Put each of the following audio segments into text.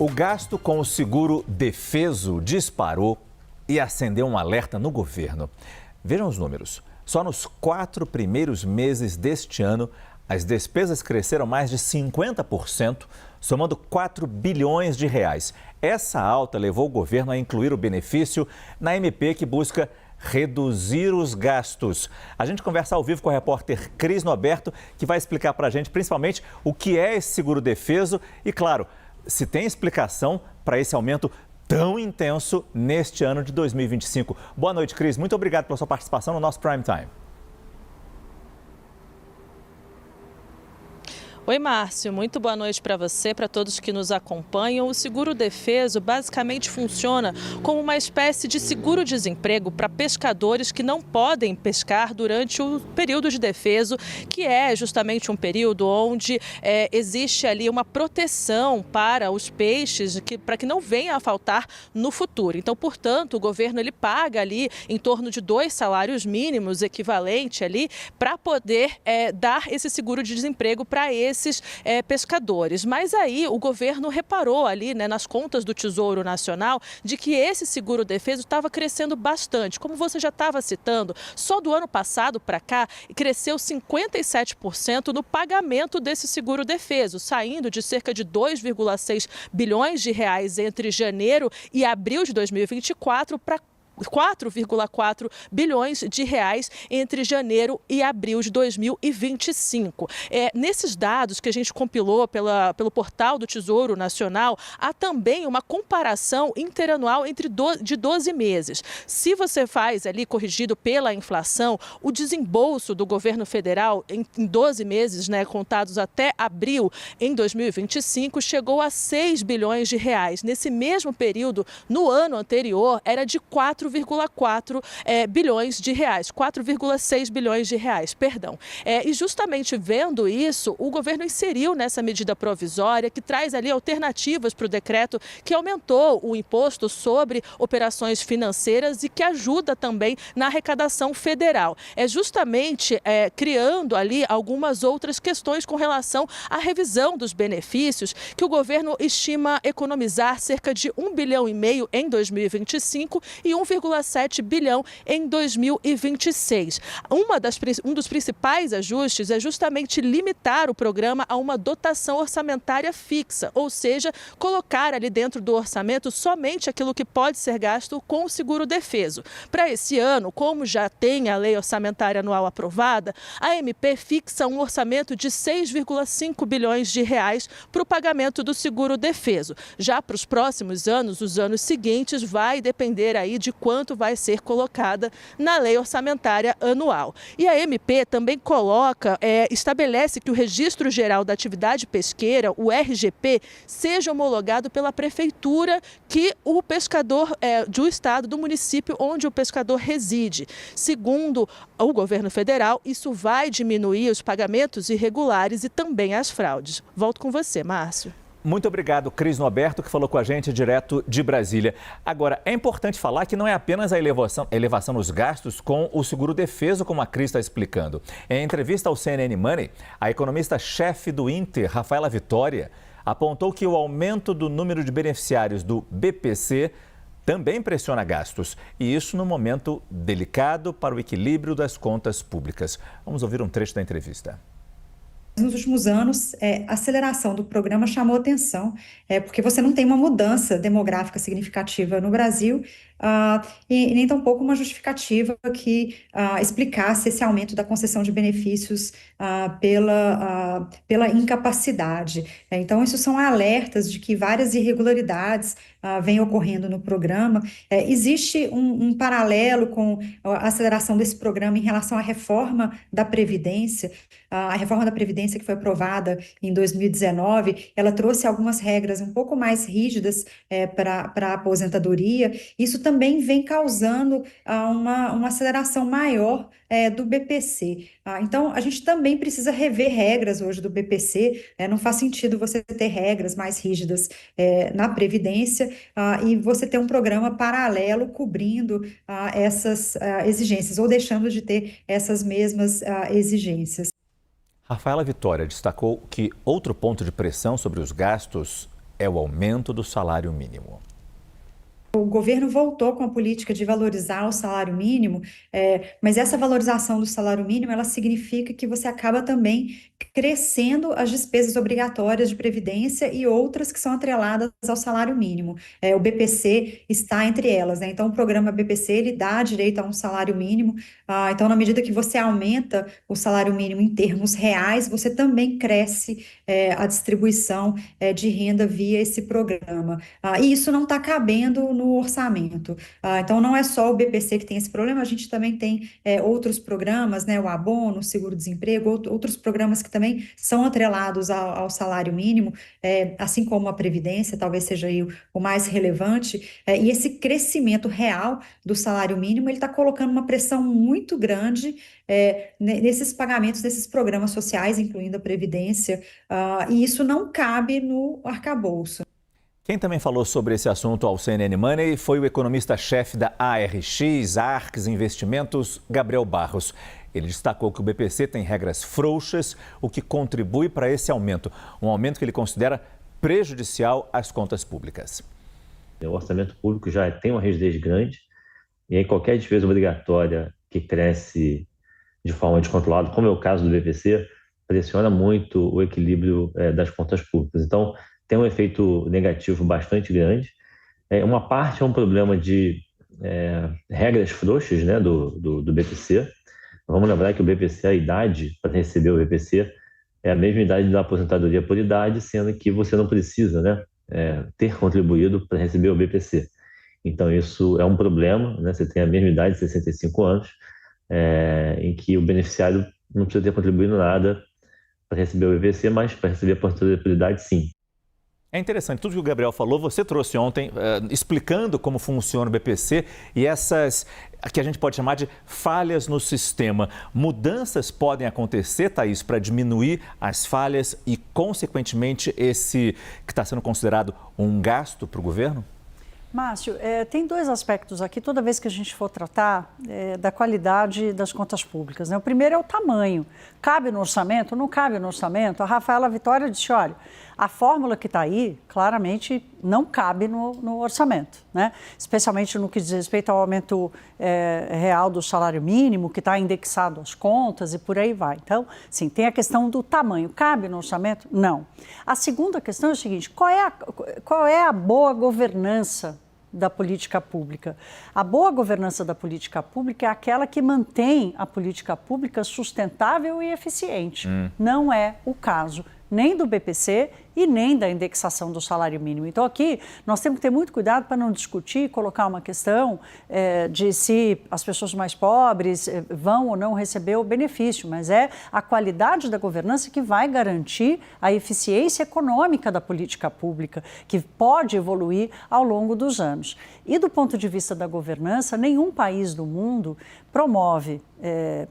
O gasto com o seguro defeso disparou e acendeu um alerta no governo. Vejam os números. Só nos 4 primeiros meses deste ano, as despesas cresceram mais de 50%, somando 4 bilhões de reais. Essa alta levou o governo a incluir o benefício na MP que busca reduzir os gastos. A gente conversa ao vivo com a repórter Cris Noberto, que vai explicar para a gente principalmente o que é esse seguro defeso e, claro, se tem explicação para esse aumento tão intenso neste ano de 2025. Boa noite, Cris. Muito obrigado pela sua participação no nosso Prime Time. Oi, Márcio. Muito boa noite para você, para todos que nos acompanham. O seguro defeso basicamente funciona como uma espécie de seguro-desemprego para pescadores que não podem pescar durante o período de defeso, que é justamente um período onde existe ali uma proteção para os peixes, para que não venha a faltar no futuro. Então, portanto, o governo ele paga ali em torno de 2 salários mínimos, equivalente ali, para poder dar esse seguro de desemprego para esses pescadores. Mas aí o governo reparou ali, né, nas contas do Tesouro Nacional de que esse seguro defeso estava crescendo bastante. Como você já estava citando, só do ano passado para cá cresceu 57% no pagamento desse seguro defeso, saindo de cerca de 2,6 bilhões de reais entre janeiro e abril de 2024 para 4,4 bilhões de reais entre janeiro e abril de 2025. Nesses dados que a gente compilou pelo portal do Tesouro Nacional, há também uma comparação interanual de 12 meses. Se você faz ali, corrigido pela inflação, o desembolso do governo federal em 12 meses, né, contados até abril em 2025, chegou a 6 bilhões de reais. Nesse mesmo período, no ano anterior, era de 4,4 bilhões de reais, 4,6 bilhões de reais, perdão. E justamente vendo isso, o governo inseriu nessa medida provisória que traz ali alternativas para o decreto que aumentou o imposto sobre operações financeiras e que ajuda também na arrecadação federal. Justamente criando ali algumas outras questões com relação à revisão dos benefícios, que o governo estima economizar cerca de 1,5 bilhão em 2025 e 1,7 bilhão em 2026. Um dos principais ajustes é justamente limitar o programa a uma dotação orçamentária fixa, ou seja, colocar ali dentro do orçamento somente aquilo que pode ser gasto com o seguro defeso. Para esse ano, como já tem a lei orçamentária anual aprovada, a MP fixa um orçamento de 6,5 bilhões de reais para o pagamento do seguro defeso. Já para os próximos anos, os anos seguintes, vai depender aí de quanto vai ser colocada na lei orçamentária anual. E a MP também estabelece que o Registro Geral da Atividade Pesqueira, o RGP, seja homologado pela prefeitura que o pescador do estado, do município onde o pescador reside. Segundo o governo federal, isso vai diminuir os pagamentos irregulares e também as fraudes. Volto com você, Márcio. Muito obrigado, Cris Noberto, que falou com a gente direto de Brasília. Agora, é importante falar que não é apenas a elevação nos gastos com o seguro defeso, como a Cris está explicando. Em entrevista ao CNN Money, a economista-chefe do Inter, Rafaela Vitória, apontou que o aumento do número de beneficiários do BPC também pressiona gastos. E isso num momento delicado para o equilíbrio das contas públicas. Vamos ouvir um trecho da entrevista. Nos últimos anos, a aceleração do programa chamou atenção, porque você não tem uma mudança demográfica significativa no Brasil, e nem tampouco uma justificativa que explicasse esse aumento da concessão de benefícios pela incapacidade. Então, isso são alertas de que várias irregularidades vêm ocorrendo no programa. Existe um paralelo com a aceleração desse programa em relação à reforma da Previdência. A reforma da Previdência que foi aprovada em 2019, ela trouxe algumas regras um pouco mais rígidas para a aposentadoria. Isso também vem causando uma aceleração maior do BPC. Então, a gente também precisa rever regras hoje do BPC. Não faz sentido você ter regras mais rígidas na Previdência e você ter um programa paralelo cobrindo essas exigências ou deixando de ter essas mesmas exigências. Rafaela Vitória destacou que outro ponto de pressão sobre os gastos é o aumento do salário mínimo. O governo voltou com a política de valorizar o salário mínimo, mas essa valorização do salário mínimo, ela significa que você acaba também crescendo as despesas obrigatórias de previdência e outras que são atreladas ao salário mínimo. O BPC está entre elas, né? Então, o programa BPC, ele dá direito a um salário mínimo. Então, na medida que você aumenta o salário mínimo em termos reais, você também cresce a distribuição de renda via esse programa. E isso não está cabendo no orçamento. Então, não é só o BPC que tem esse problema, a gente também tem outros programas, né, o abono, o seguro-desemprego, outros programas que também são atrelados ao salário mínimo, assim como a Previdência, talvez seja aí o mais relevante, e esse crescimento real do salário mínimo, ele está colocando uma pressão muito grande nesses pagamentos, nesses programas sociais, incluindo a Previdência, e isso não cabe no arcabouço. Quem também falou sobre esse assunto ao CNN Money foi o economista-chefe da ARX, Arx Investimentos, Gabriel Barros. Ele destacou que o BPC tem regras frouxas, o que contribui para esse aumento. Um aumento que ele considera prejudicial às contas públicas. O orçamento público já tem uma rigidez grande e aí qualquer despesa obrigatória que cresce de forma descontrolada, como é o caso do BPC, pressiona muito o equilíbrio das contas públicas. Então, tem um efeito negativo bastante grande. Uma parte é um problema de regras frouxas, né, do BPC. Vamos lembrar que o BPC, a idade para receber o BPC é a mesma idade da aposentadoria por idade, sendo que você não precisa, né, ter contribuído para receber o BPC. Então, isso é um problema, né? Você tem a mesma idade, 65 anos, em que o beneficiário não precisa ter contribuído nada para receber o BPC, mas para receber a aposentadoria por idade, sim. É interessante, tudo que o Gabriel falou, você trouxe ontem, explicando como funciona o BPC e essas, que a gente pode chamar de falhas no sistema. Mudanças podem acontecer, Thaís, para diminuir as falhas e, consequentemente, esse que está sendo considerado um gasto para o governo? Márcio, tem dois aspectos aqui, toda vez que a gente for tratar da qualidade das contas públicas, né? O primeiro é o tamanho. Cabe no orçamento? Não cabe no orçamento? A Rafaela Vitória disse, olha, a fórmula que está aí, claramente, não cabe no orçamento, né? Especialmente no que diz respeito ao aumento real do salário mínimo, que está indexado às contas e por aí vai. Então, sim, tem a questão do tamanho. Cabe no orçamento? Não. A segunda questão é o seguinte, qual é a boa governança da política pública? A boa governança da política pública é aquela que mantém a política pública sustentável e eficiente. Não é o caso nem do BPC e nem da indexação do salário mínimo. Então, aqui, nós temos que ter muito cuidado para não discutir, colocar uma questão de se as pessoas mais pobres vão ou não receber o benefício, mas é a qualidade da governança que vai garantir a eficiência econômica da política pública, que pode evoluir ao longo dos anos. E do ponto de vista da governança, nenhum país do mundo promove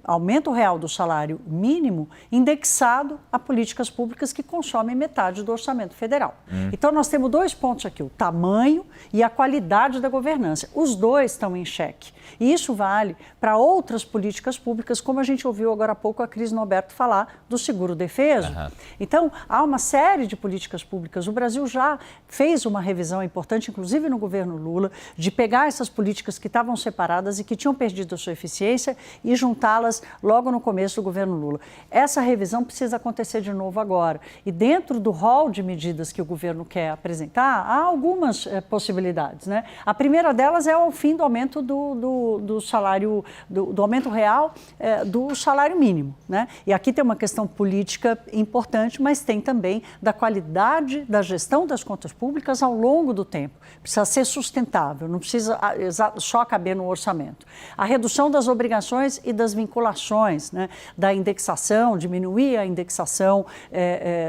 aumento real do salário mínimo indexado a políticas públicas que consomem metade do orçamento federal. Então, nós temos dois pontos aqui, o tamanho e a qualidade da governança. Os dois estão em xeque. E isso vale para outras políticas públicas, como a gente ouviu agora há pouco a Cris Norberto falar do seguro-defeso. Então, há uma série de políticas públicas. O Brasil já fez uma revisão importante, inclusive no governo Lula, de pegar essas políticas que estavam separadas e que tinham perdido a sua eficiência e juntá-las logo no começo do governo Lula. Essa revisão precisa acontecer de novo agora. E dentro do rol de medidas que o governo quer apresentar, há algumas possibilidades, né? A primeira delas é o fim do aumento do salário, do aumento real do salário mínimo, né? E aqui tem uma questão política importante, mas tem também da qualidade da gestão das contas públicas ao longo do tempo. Precisa ser sustentável, não precisa só caber no orçamento. A redução das obrigações e das vinculações, né? Da indexação, diminuir a indexação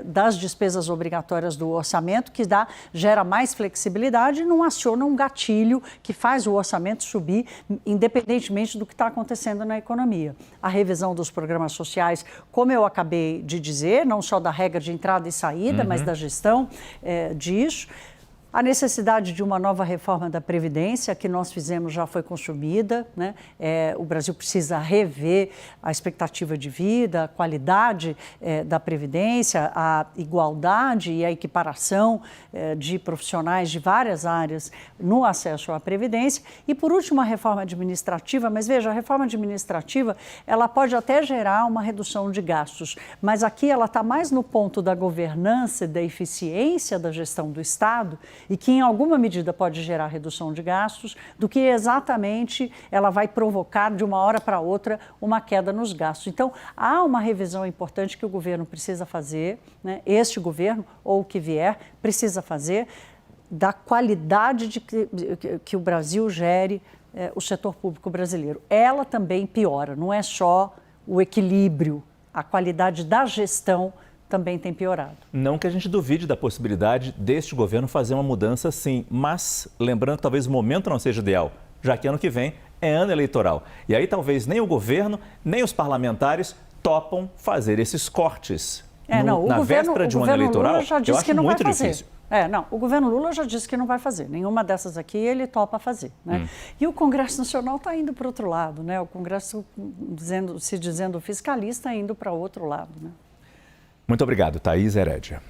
das despesas obrigatórias do orçamento, que gera mais flexibilidade e não aciona um gatilho que faz o orçamento subir, independentemente do que está acontecendo na economia. A revisão dos programas sociais, como eu acabei de dizer, não só da regra de entrada e saída, mas da gestão disso. A necessidade de uma nova reforma da Previdência, que nós fizemos, já foi consumida, né? O Brasil precisa rever a expectativa de vida, a qualidade da Previdência, a igualdade e a equiparação de profissionais de várias áreas no acesso à Previdência. E, por último, a reforma administrativa. Mas, veja, a reforma administrativa, ela pode até gerar uma redução de gastos, mas aqui ela está mais no ponto da governança e da eficiência da gestão do Estado e que, em alguma medida, pode gerar redução de gastos, do que exatamente ela vai provocar, de uma hora para outra, uma queda nos gastos. Então, há uma revisão importante que o governo precisa fazer, né? Este governo, ou o que vier, precisa fazer, da qualidade que o Brasil gere o setor público brasileiro. Ela também piora, não é só o equilíbrio, a qualidade da gestão também tem piorado. Não que a gente duvide da possibilidade deste governo fazer uma mudança sim, mas lembrando que talvez o momento não seja ideal, já que ano que vem é ano eleitoral. E aí talvez nem o governo, nem os parlamentares topam fazer esses cortes. Na véspera de um ano eleitoral, eu acho muito difícil. O governo Lula já disse que não vai fazer. Nenhuma dessas aqui ele topa fazer, né? E o Congresso Nacional está indo para o outro lado, né? O Congresso se dizendo fiscalista indo para outro lado, né? Muito obrigado, Thaís Herédia.